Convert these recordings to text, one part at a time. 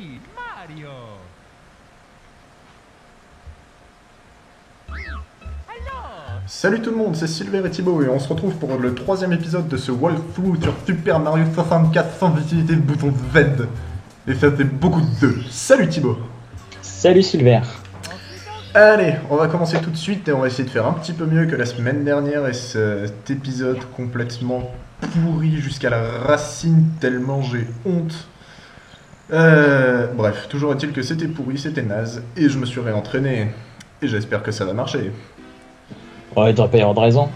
me, Mario. Salut tout le monde, c'est Silver et Thibaut et on se retrouve pour le troisième épisode de ce walkthrough sur Super Mario 64 sans utiliser le bouton Z. Et ça fait beaucoup de 2. Salut Thibaut. Salut Silver. Allez, on va commencer tout de suite et on va essayer de faire un petit peu mieux que la semaine dernière et cet épisode complètement pourri jusqu'à la racine tellement j'ai honte. Bref, toujours est-il que c'était pourri, c'était naze et je me suis réentraîné et j'espère que ça va marcher. Ouais, il devrait pas y avoir de raison.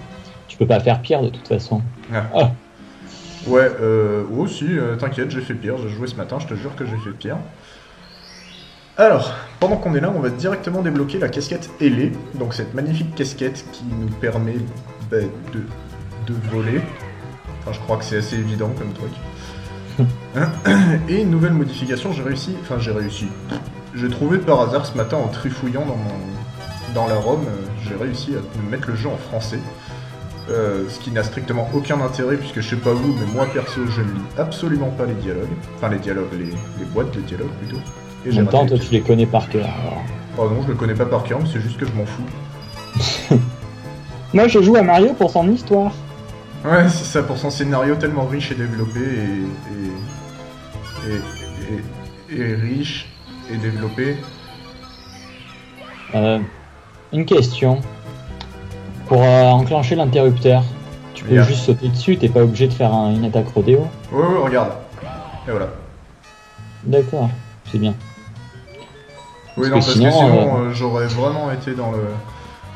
Tu peux pas faire pire de toute façon. Ah. Ouais, aussi, t'inquiète, j'ai fait pire, j'ai joué ce matin, je te jure que j'ai fait pire. Alors, pendant qu'on est là, on va directement débloquer la casquette ailée, donc cette magnifique casquette qui nous permet de voler. Enfin, je crois que c'est assez évident comme truc. Et une nouvelle modification, j'ai réussi. J'ai trouvé par hasard ce matin en trifouillant dans la ROM, j'ai réussi à me mettre le jeu en français. Ce qui n'a strictement aucun intérêt puisque je sais pas vous, mais moi perso je ne lis absolument pas les dialogues. Enfin les boîtes de dialogue plutôt. Et en même temps, toi tu les connais par cœur. Alors. Oh non, je le connais pas par cœur, mais c'est juste que je m'en fous. Moi je joue à Mario pour son histoire. Ouais, c'est ça, pour son scénario tellement riche et développé et riche et développé. Une question. Pour enclencher l'interrupteur, tu peux juste sauter dessus, t'es pas obligé de faire une attaque rodéo. Ouais, regarde. Et voilà. D'accord, c'est bien. Oui, parce que sinon j'aurais vraiment été dans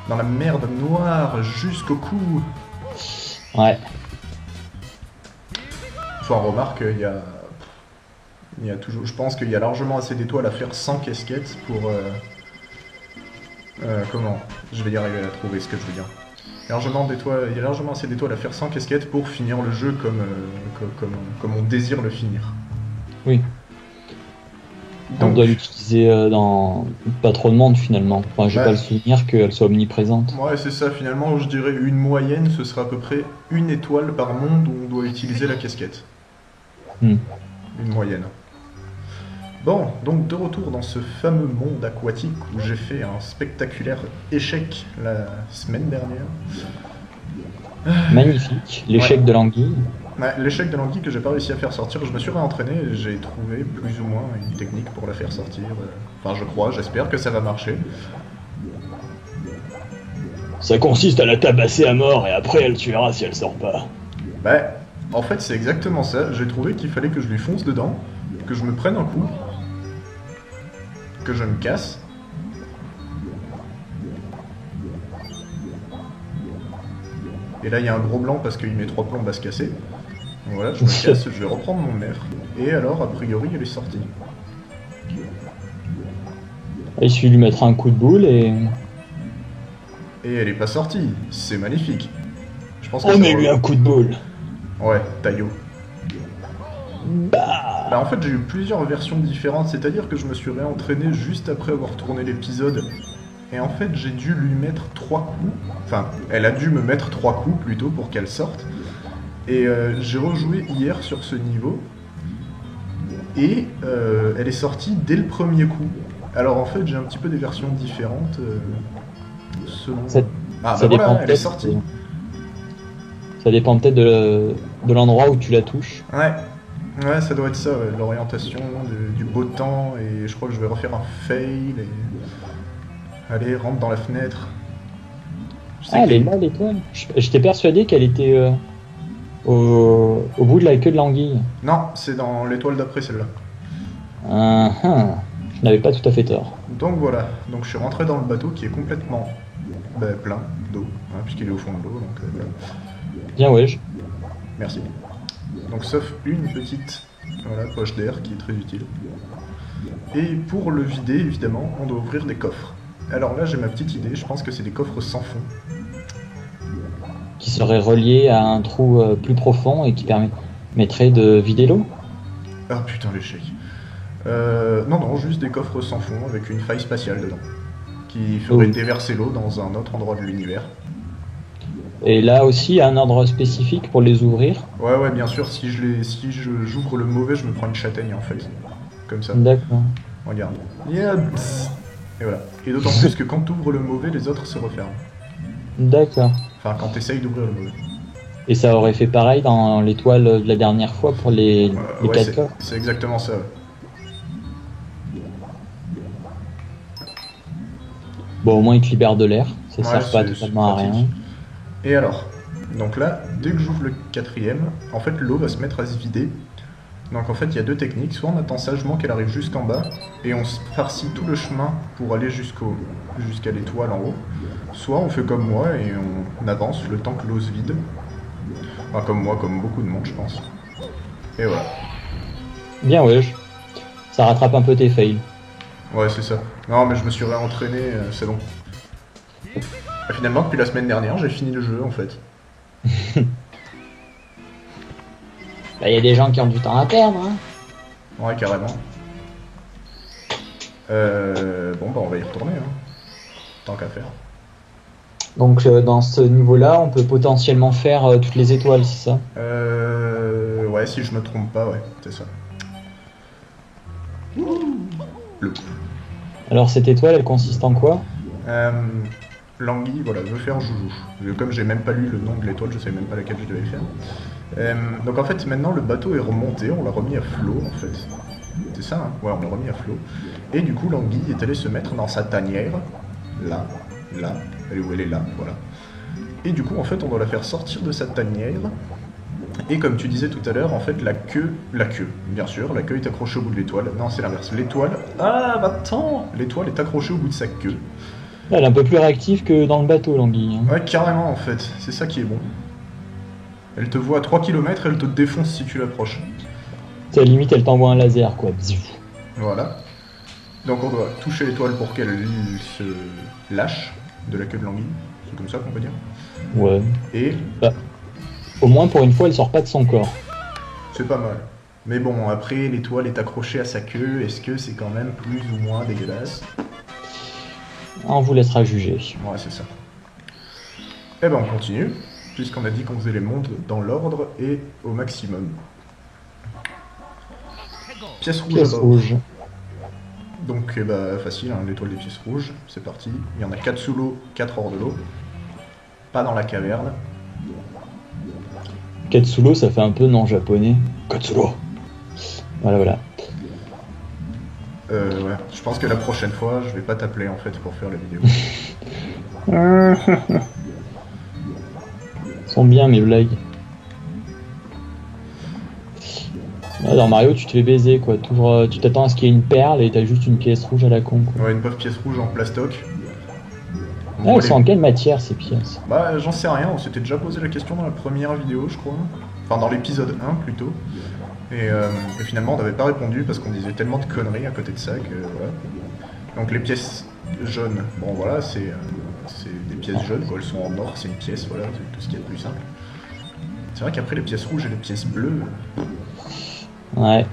la merde noire jusqu'au cou. Ouais. Enfin, remarque, il y a toujours. Je pense qu'il y a largement assez d'étoiles à faire sans casquette pour. Comment je vais y arriver à trouver ce que je veux dire. Il y a largement assez d'étoiles à faire sans casquette pour finir le jeu comme on désire le finir. Oui. Donc, on doit l'utiliser dans pas trop de monde finalement. Enfin, j'ai pas le souvenir qu'elle soit omniprésente. Ouais, c'est ça. Finalement, je dirais une moyenne, ce sera à peu près une étoile par monde où on doit utiliser la casquette. Une moyenne. Bon, donc de retour dans ce fameux monde aquatique où j'ai fait un spectaculaire échec la semaine dernière. Magnifique, l'échec de l'anguille. Ouais, l'échec de l'anguille que j'ai pas réussi à faire sortir, je me suis réentraîné et j'ai trouvé plus ou moins une technique pour la faire sortir. Enfin, je crois, j'espère que ça va marcher. Ça consiste à la tabasser à mort et après elle tuera si elle sort pas. Bah, en fait, c'est exactement ça. J'ai trouvé qu'il fallait que je lui fonce dedans, que je me prenne un coup, que je me casse. Et là il y a un gros blanc parce qu'il met 3 plombes à se casser. Donc voilà, je me casse, je vais reprendre mon nerf. Et alors, a priori, elle est sortie. Il suffit de lui mettre un coup de boule et... Et elle est pas sortie, c'est magnifique. Je pense que met lui un coup de boule. Ouais, Taillot. Bah en fait j'ai eu plusieurs versions différentes, c'est-à-dire que je me suis réentraîné juste après avoir tourné l'épisode. Et en fait j'ai dû lui mettre 3 coups. Enfin, elle a dû me mettre 3 coups plutôt pour qu'elle sorte. Et j'ai rejoué hier sur ce niveau. Et elle est sortie dès le premier coup. Alors en fait j'ai un petit peu des versions différentes selon... elle est sortie. Ça dépend peut-être de l'endroit où tu la touches. Ouais, ça doit être ça, l'orientation, du beau temps, et je crois que je vais refaire un fail, et... Allez, rentre dans la fenêtre. Elle est là, l'étoile. J'étais persuadé qu'elle était au bout de la queue de l'anguille. Non, c'est dans l'étoile d'après celle-là. Je n'avais pas tout à fait tort. Donc voilà, donc je suis rentré dans le bateau qui est complètement plein d'eau, puisqu'il est au fond de l'eau, donc voilà. Bien ouais. Merci. Donc sauf une petite poche d'air qui est très utile. Et pour le vider, évidemment, on doit ouvrir des coffres. Alors là, j'ai ma petite idée, je pense que c'est des coffres sans fond. Qui seraient reliés à un trou plus profond et qui permettrait de vider l'eau. Ah putain, l'échec. Non, juste des coffres sans fond avec une faille spatiale dedans. Qui ferait déverser l'eau dans un autre endroit de l'univers. Et là aussi, un ordre spécifique pour les ouvrir. Ouais, bien sûr, si j'ouvre le mauvais, je me prends une châtaigne en fait. comme ça. D'accord. Regarde. Yeah. Et voilà. Et d'autant plus que quand tu ouvres le mauvais, les autres se referment. D'accord. Enfin, quand tu essayes d'ouvrir le mauvais. Et ça aurait fait pareil dans l'étoile de la dernière fois pour les Ouais, 4 coffres. c'est exactement ça. Ouais. Bon, au moins il te libère de l'air. Ça Ouais, sert pas totalement à rien. Et alors, donc là, dès que j'ouvre le 4ème, en fait l'eau va se mettre à se vider. Donc en fait il y a deux techniques, soit on attend sagement qu'elle arrive jusqu'en bas et on se farcit tout le chemin pour aller jusqu'à l'étoile en haut, soit on fait comme moi et on avance le temps que l'eau se vide. Enfin comme moi, comme beaucoup de monde je pense. Et voilà. Bien ouais, ça rattrape un peu tes fails. Ouais c'est ça. Non mais je me suis réentraîné, c'est bon. Et finalement depuis la semaine dernière j'ai fini le jeu en fait. Bah, y a des gens qui ont du temps à perdre. Hein. Ouais, carrément. Bon, bah, on va y retourner, hein. Tant qu'à faire. Donc, dans ce niveau-là, on peut potentiellement faire toutes les étoiles, c'est ça? Ouais, si je me trompe pas, ouais, c'est ça. Le. Alors, cette étoile, elle consiste en quoi? Langui, voilà, veut faire joujou. Comme j'ai même pas lu le nom de l'étoile, je savais même pas laquelle je devais faire. Donc en fait, maintenant le bateau est remonté, on l'a remis à flot en fait. C'est ça, hein? Ouais, on l'a remis à flot. Et du coup, l'anguille est allée se mettre dans sa tanière. Là, elle est où elle est là, voilà. Et du coup, en fait, on doit la faire sortir de sa tanière. Et comme tu disais tout à l'heure, en fait, la queue, bien sûr, la queue est accrochée au bout de l'étoile. Non, c'est l'inverse. L'étoile, attends, l'étoile est accrochée au bout de sa queue. Elle est un peu plus réactive que dans le bateau, l'anguille. Hein. Ouais, carrément, en fait. C'est ça qui est bon. Elle te voit à 3 km, elle te défonce si tu l'approches. À la limite, elle t'envoie un laser, quoi. Voilà. Donc on doit toucher l'étoile pour qu'elle se lâche de la queue de l'anguille. C'est comme ça qu'on peut dire. Ouais. Et... Bah, au moins, pour une fois, elle sort pas de son corps. C'est pas mal. Mais bon, après, l'étoile est accrochée à sa queue. Est-ce que c'est quand même plus ou moins dégueulasse? On vous laissera juger. Ouais, c'est ça. Eh ben, on continue. Puisqu'on a dit qu'on faisait les mondes dans l'ordre et au maximum. Pièce rouge. Pièce rouge. Donc bah, facile, hein, l'étoile des pièces rouges, c'est parti. Il y en a 4 sous l'eau, 4 hors de l'eau. Pas dans la caverne. Katsulo, ça fait un peu non japonais. Katsulo. Voilà. Ouais, je pense que la prochaine fois, je vais pas t'appeler en fait pour faire la vidéo. Sont bien mes blagues. Dans Mario, tu te fais baiser quoi. Tu t'attends à ce qu'il y ait une perle et t'as juste une pièce rouge à la con. Quoi. Ouais, une pauvre pièce rouge en plastoc. Bon, elles sont en quelle matière ces pièces? Bah, j'en sais rien, on s'était déjà posé la question dans la première vidéo, je crois. Enfin, dans l'épisode 1 plutôt. Et finalement, on n'avait pas répondu parce qu'on disait tellement de conneries à côté de ça que voilà. Donc, les pièces jaunes, bon voilà, c'est des pièces jaunes, quoi. Elles sont en or, c'est une pièce, voilà, c'est tout ce qu'il y a de plus simple. C'est vrai qu'après, les pièces rouges et les pièces bleues. Ouais.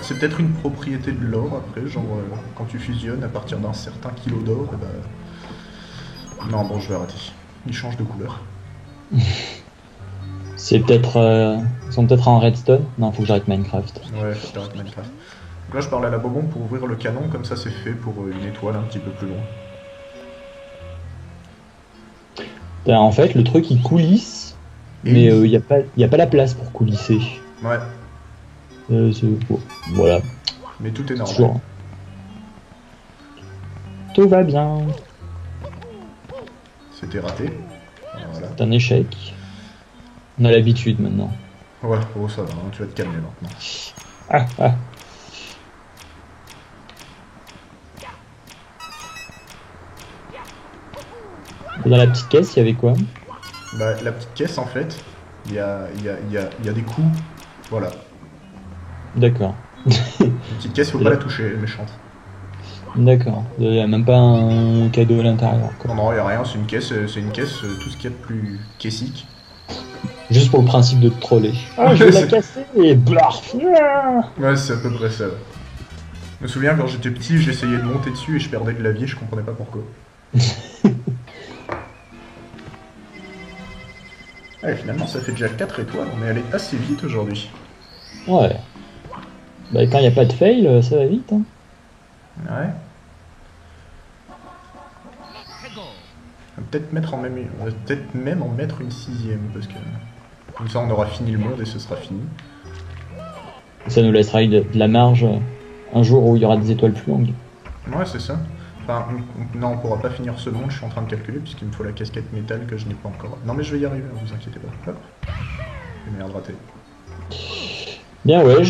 C'est peut-être une propriété de l'or après, genre quand tu fusionnes à partir d'un certain kilo d'or, et bah. Non, bon, je vais arrêter. Ils changent de couleur. C'est peut-être. Ils sont peut-être en redstone? Non, faut que j'arrête Minecraft. Ouais, faut que j'arrête Minecraft. Donc là, je parle à la bobon pour ouvrir le canon, comme ça c'est fait pour une étoile un petit peu plus loin. En fait, le truc il coulisse, mais il n'y a pas la place pour coulisser. Ouais. Bon, voilà. Mais tout est normal. Toujours. Tout va bien. C'était raté. Voilà. C'est un échec. On a l'habitude maintenant. Ouais, oh ça va, hein, tu vas te calmer maintenant. Dans la petite caisse, il y avait quoi? Bah, la petite caisse, en fait, il y a des coups. Voilà. D'accord. Une petite caisse, faut pas la toucher, elle est méchante. D'accord. Il n'y a même pas un cadeau à l'intérieur. Non, il n'y a rien, c'est une caisse, tout ce qu'il y a de plus caissique. Juste pour le principe de te troller. Ah, je vais la casser et blarf. Ouais, c'est à peu près ça. Je me souviens quand j'étais petit, j'essayais de monter dessus et je perdais de la vie, je comprenais pas pourquoi. Ouais, finalement, ça fait déjà 4 étoiles, on est allé assez vite aujourd'hui. Ouais. Bah, quand il n'y a pas de fail, ça va vite. Hein. Ouais. On va peut-être même en mettre une 6ème, parce que comme ça on aura fini le monde et ce sera fini. Ça nous laissera de la marge un jour où il y aura des étoiles plus longues. Ouais, c'est ça. Enfin, non, on pourra pas finir ce monde, je suis en train de calculer, puisqu'il me faut la casquette métal que je n'ai pas encore. Non, mais je vais y arriver, ne vous inquiétez pas. Hop. Et merde, raté. Bien, ouais.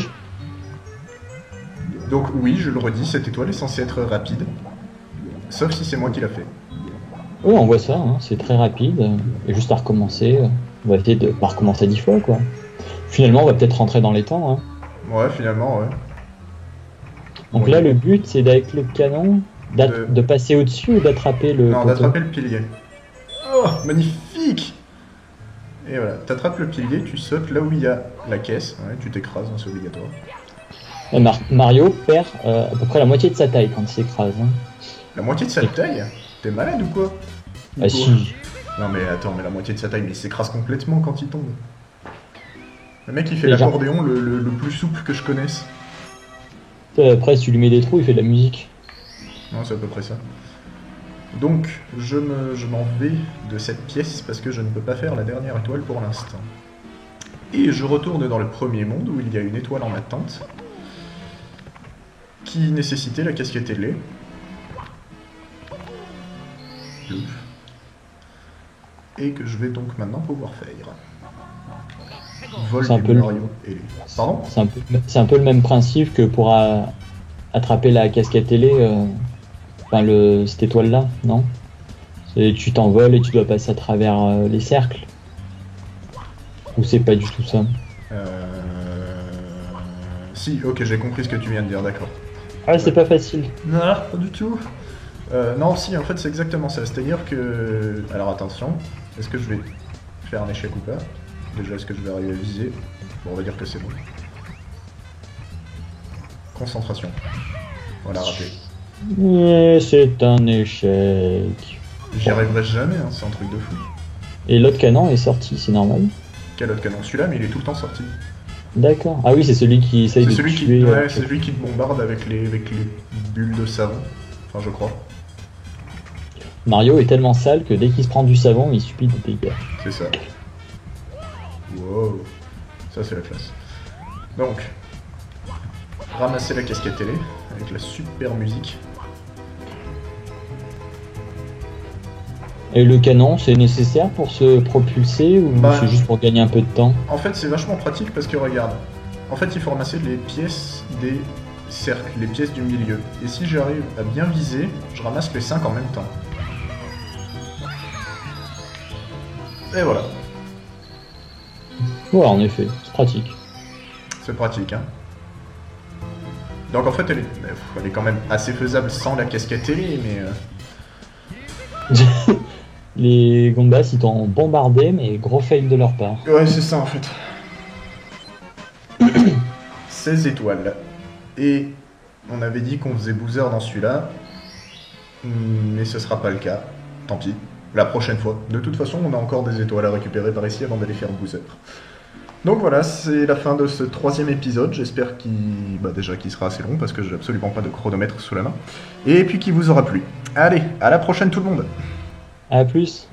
Donc, oui, je le redis, cette étoile est censée être rapide. Sauf si c'est moi qui l'a fait. Oui, on voit ça, hein, c'est très rapide. Et juste à recommencer. On va essayer de pas recommencer 10 fois, quoi. Finalement, on va peut-être rentrer dans les temps. Hein. Ouais, finalement, ouais. Donc là, le but, c'est d'avec le canon, de passer au-dessus ou d'attraper le Non, poteau. d'attraper le pilier. Oh, magnifique! Et voilà, t'attrapes le pilier, tu sautes là où il y a la caisse. Ouais, tu t'écrases, hein, c'est obligatoire. Mario perd à peu près la moitié de sa taille quand il s'écrase. Hein. La moitié de sa taille? T'es malade ou quoi? Ah si. Non mais attends, mais la moitié de sa taille, mais il s'écrase complètement quand il tombe. Le mec il fait l'accordéon le plus souple que je connaisse. Après, si tu lui mets des trous, il fait de la musique. Non, c'est à peu près ça. Donc, je m'en vais de cette pièce parce que je ne peux pas faire la dernière étoile pour l'instant. Et je retourne dans le premier monde où il y a une étoile en attente qui nécessitait la casquette ailée. Et que je vais donc maintenant pouvoir faire. Vol du Mario ailé. Pardon ? C'est un peu le même principe que pour attraper la casquette ailée, cette étoile-là, non ? Tu t'envoles et tu dois passer à travers les cercles. Ou c'est pas du tout ça ? Si, ok, j'ai compris ce que tu viens de dire, d'accord. Ah, c'est pas facile. Non, pas du tout. Non, si, en fait, c'est exactement ça. C'est-à-dire que... Alors, attention. Est-ce que je vais faire un échec ou pas ? Déjà, est-ce que je vais arriver à viser ? Bon, on va dire que c'est bon. Concentration. Voilà, raté. Mais c'est un échec. J'y arriverai jamais, hein, c'est un truc de fou. Et l'autre canon est sorti, c'est normal ? Quel autre canon ? Celui-là, mais il est tout le temps sorti. D'accord. Ah oui, c'est celui qui essaye de tuer... Ouais, c'est celui qui te bombarde avec les bulles de savon. Enfin, je crois. Mario est tellement sale que dès qu'il se prend du savon, il subit des dégâts. C'est ça. Wow. Ça, c'est la classe. Donc, ramasser la casquette télé avec la super musique. Et le canon, c'est nécessaire pour se propulser ou c'est juste pour gagner un peu de temps ? En fait, c'est vachement pratique parce que regarde. En fait, il faut ramasser les pièces des cercles, les pièces du milieu. Et si j'arrive à bien viser, je ramasse les 5 en même temps. Et voilà. Ouais, en effet, c'est pratique. C'est pratique, hein. Donc en fait, elle est quand même assez faisable sans la casquette télé, mais... Les Gombas, ils t'ont bombardé, mais gros fail de leur part. Ouais, c'est ça en fait. 16 étoiles. Et on avait dit qu'on faisait Boozer dans celui-là. Mais ce sera pas le cas. Tant pis. La prochaine fois. De toute façon, on a encore des étoiles à récupérer par ici avant d'aller faire Boozer. Donc voilà, c'est la fin de ce 3e épisode. J'espère qu'il sera assez long parce que j'ai absolument pas de chronomètre sous la main. Et puis qu'il vous aura plu. Allez, à la prochaine tout le monde. À plus.